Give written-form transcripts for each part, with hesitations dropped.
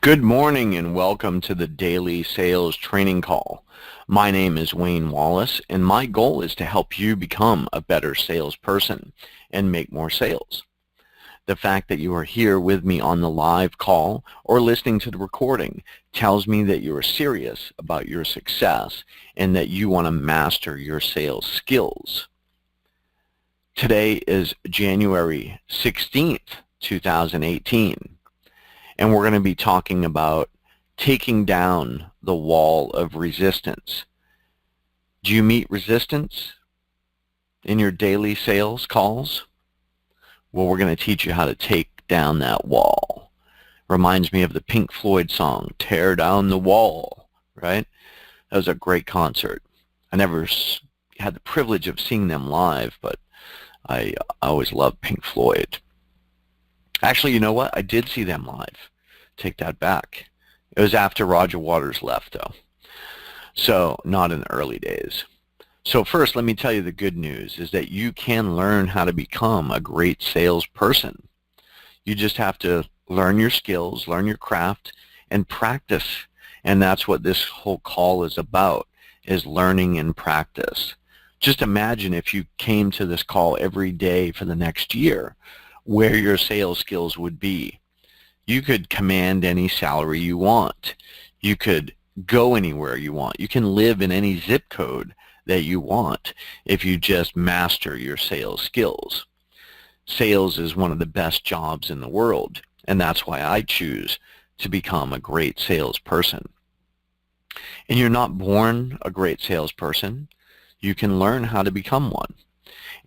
Good morning and welcome to the Daily Sales Training Call. My name is Wayne Wallace and my goal is to help you become a better salesperson and make more sales. The fact that you are here with me on the live call or listening to the recording tells me that you are serious about your success and that you want to master your sales skills. Today is January 16th, 2018. And we're going to be talking about taking down the wall of resistance. Do you meet resistance in your daily sales calls? Well, we're going to teach you how to take down that wall. Reminds me of the Pink Floyd song, Tear Down the Wall, right? That was a great concert. I never had the privilege of seeing them live, but I always loved Pink Floyd. Actually, you know what? I did see them live. Take that back. It was after Roger Waters left, though. So not in the early days. So first, let me tell you the good news is that you can learn how to become a great salesperson. You just have to learn your skills, learn your craft, and practice. And that's what this whole call is about, is learning and practice. Just imagine if you came to this call every day for the next year, where your sales skills would be. You could command any salary you want. You could go anywhere you want. You can live in any zip code that you want if you just master your sales skills. Sales is one of the best jobs in the world, and that's why I choose to become a great salesperson. And you're not born a great salesperson. You can learn how to become one.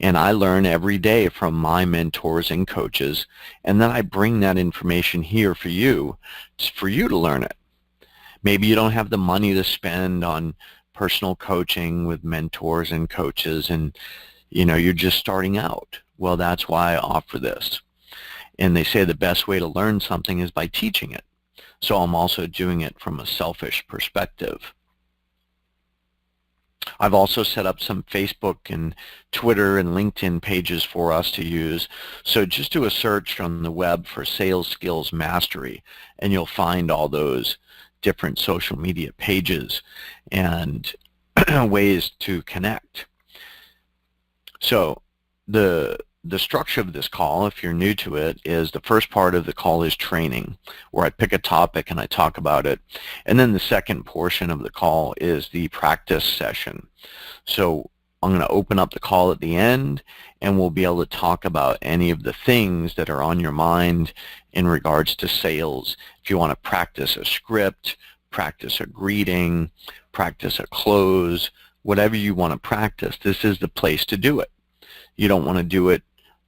And I learn every day from my mentors and coaches, and then I bring that information here for you to learn it. Maybe you don't have the money to spend on personal coaching with mentors and coaches, and you're just starting out. Well, that's why I offer this. And they say the best way to learn something is by teaching it. So I'm also doing it from a selfish perspective. I've also set up some Facebook and Twitter and LinkedIn pages for us to use. So just do a search on the web for Sales Skills Mastery, and you'll find all those different social media pages and ways to connect. So the structure of this call, if you're new to it, is the first part of the call is training, where I pick a topic and I talk about it. And then the second portion of the call is the practice session. So I'm going to open up the call at the end, and we'll be able to talk about any of the things that are on your mind in regards to sales. If you want to practice a script, practice a greeting, practice a close, whatever you want to practice, this is the place to do it. You don't want to do it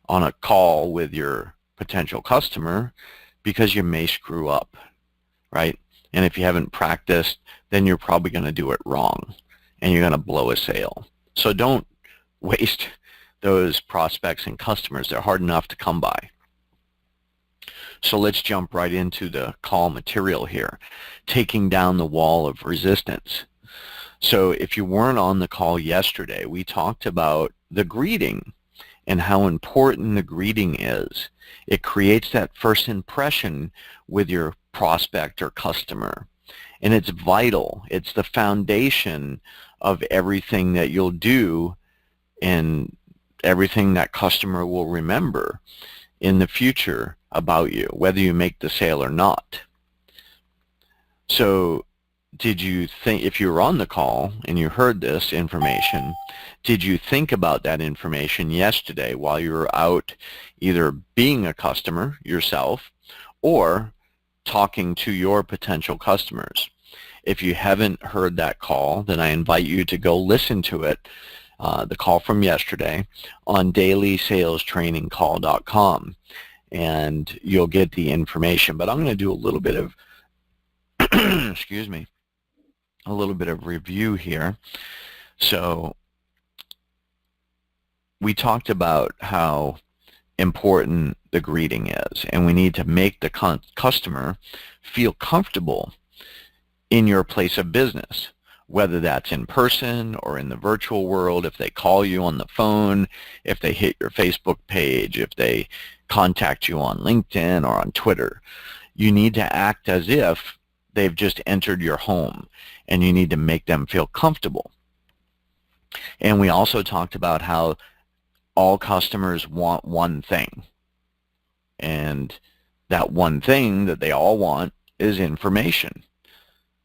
on a call with your potential customer because you may screw up, right? And if you haven't practiced, then you're probably going to do it wrong and you're going to blow a sale. So don't waste those prospects and customers. They're hard enough to come by. So let's jump right into the call material here, taking down the wall of resistance. So if you weren't on the call yesterday, we talked about the greeting and how important the greeting is. It creates that first impression with your prospect or customer. And it's vital. It's the foundation of everything that you'll do and everything that customer will remember in the future about you, whether you make the sale or not. So did you think, if you were on the call and you heard this information, did you think about that information yesterday while you were out either being a customer yourself or talking to your potential customers? If you haven't heard that call, then I invite you to go listen to it, the call from yesterday, on dailysalestrainingcall.com, and you'll get the information. But I'm going to do a little bit of, excuse me, a little bit of review here. So we talked about how important the greeting is, and we need to make the customer feel comfortable in your place of business, whether that's in person or in the virtual world, if they call you on the phone, if they hit your Facebook page, if they contact you on LinkedIn or on Twitter. You need to act as if they've just entered your home, and you need to make them feel comfortable. And we also talked about how all customers want one thing. And that one thing that they all want is information.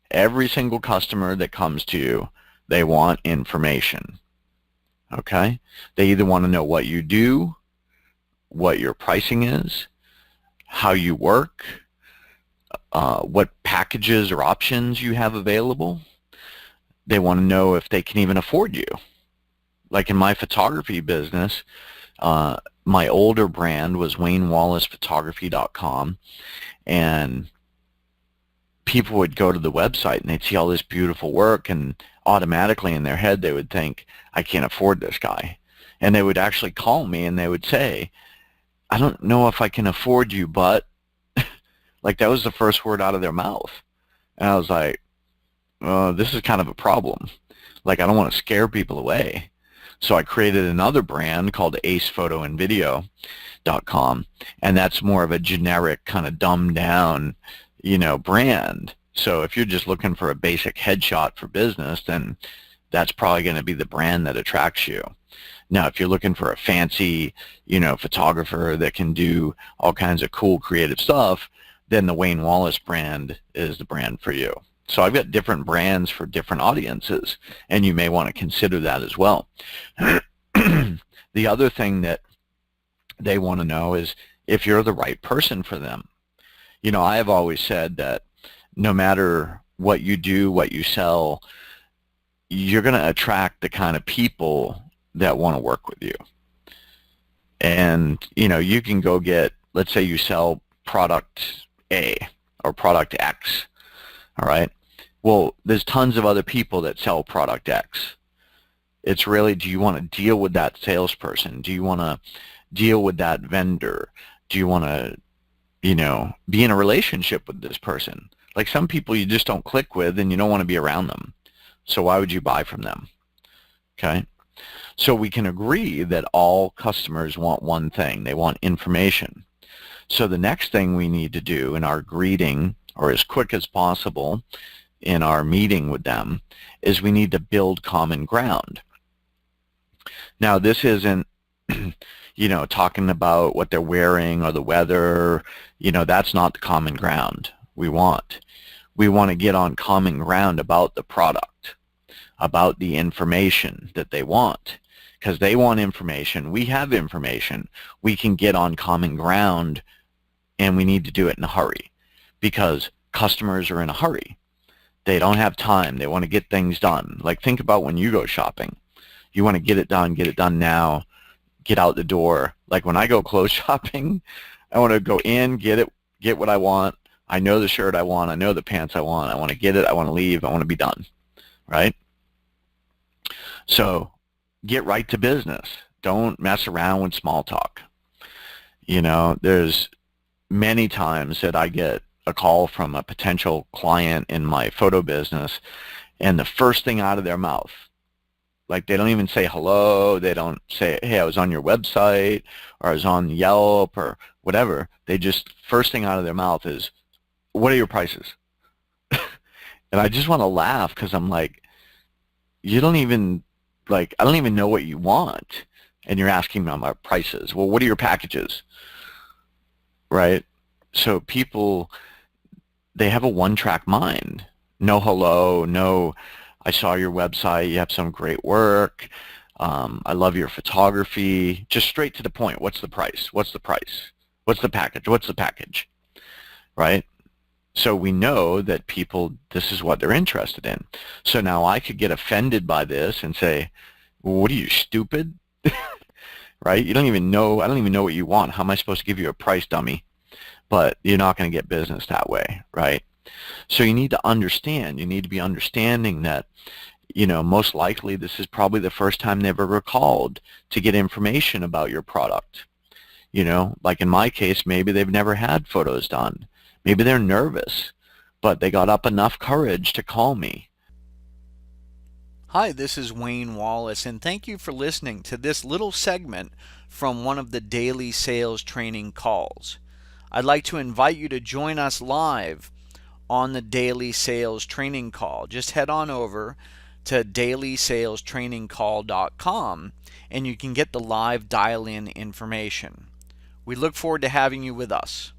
Every single customer that comes to you, they want information. Okay? They either want to know what you do, what your pricing is, how you work, what packages or options you have available. They want to know if they can even afford you. Like in my photography business, my older brand was WayneWallacePhotography.com, and people would go to the website and they'd see all this beautiful work, and automatically in their head they would think, I can't afford this guy. And they would actually call me and they would say, I don't know if I can afford you, but like that was the first word out of their mouth. And I was like, this is kind of a problem. Like, I don't want to scare people away. So I created another brand called AcePhotoAndVideo.com, and that's more of a generic kind of dumbed down, brand. So if you're just looking for a basic headshot for business, then that's probably going to be the brand that attracts you. Now, if you're looking for a fancy, photographer that can do all kinds of cool creative stuff, then the Wayne Wallace brand is the brand for you. So I've got different brands for different audiences, and you may want to consider that as well. The other thing that they want to know is if you're the right person for them. I have always said that no matter what you do, what you sell, you're going to attract the kind of people that want to work with you. And, you can go get, let's say you sell product A or product X, all right? Well, there's tons of other people that sell product X. It's really, do you want to deal with that salesperson? Do you want to deal with that vendor? Do you want to, be in a relationship with this person? Like, some people you just don't click with and you don't want to be around them. So why would you buy from them? Okay? So we can agree that all customers want one thing. They want information. So the next thing we need to do in our greeting, or as quick as possible in our meeting with them, is we need to build common ground. Now, this isn't, talking about what they're wearing or the weather. That's not the common ground we want. We want to get on common ground about the product, about the information that they want, because they want information. We have information. We can get on common ground, and we need to do it in a hurry because customers are in a hurry. They don't have time. They want to get things done. Like, think about when you go shopping. You want to get it done now, get out the door. Like, when I go clothes shopping, I want to go in, get what I want. I know the shirt I want. I know the pants I want. I want to get it. I want to leave. I want to be done, right? So get right to business. Don't mess around with small talk. There's many times that I get a call from a potential client in my photo business, and the first thing out of their mouth, like, they don't even say hello, they don't say, hey, I was on your website, or I was on Yelp, or whatever. They just, first thing out of their mouth is, what are your prices? And I just want to laugh, because I'm like, I don't even know what you want, and you're asking me about prices. Well, what are your packages? Right? So people, they have a one-track mind. No hello, no, I saw your website, you have some great work, I love your photography. Just straight to the point. What's the price? What's the price? What's the package? What's the package? Right? So we know that people, this is what they're interested in. So now I could get offended by this and say, what are you, stupid? Right? You don't even know, I don't even know what you want. How am I supposed to give you a price, dummy? But you're not going to get business that way, right? So you need to understand, you need to be understanding that, most likely this is probably the first time they've ever called to get information about your product. Like in my case, maybe they've never had photos done. Maybe they're nervous, but they got up enough courage to call me. Hi, this is Wayne Wallace, and thank you for listening to this little segment from one of the daily sales training calls. I'd like to invite you to join us live on the Daily Sales Training Call. Just head on over to dailysalestrainingcall.com and you can get the live dial-in information. We look forward to having you with us.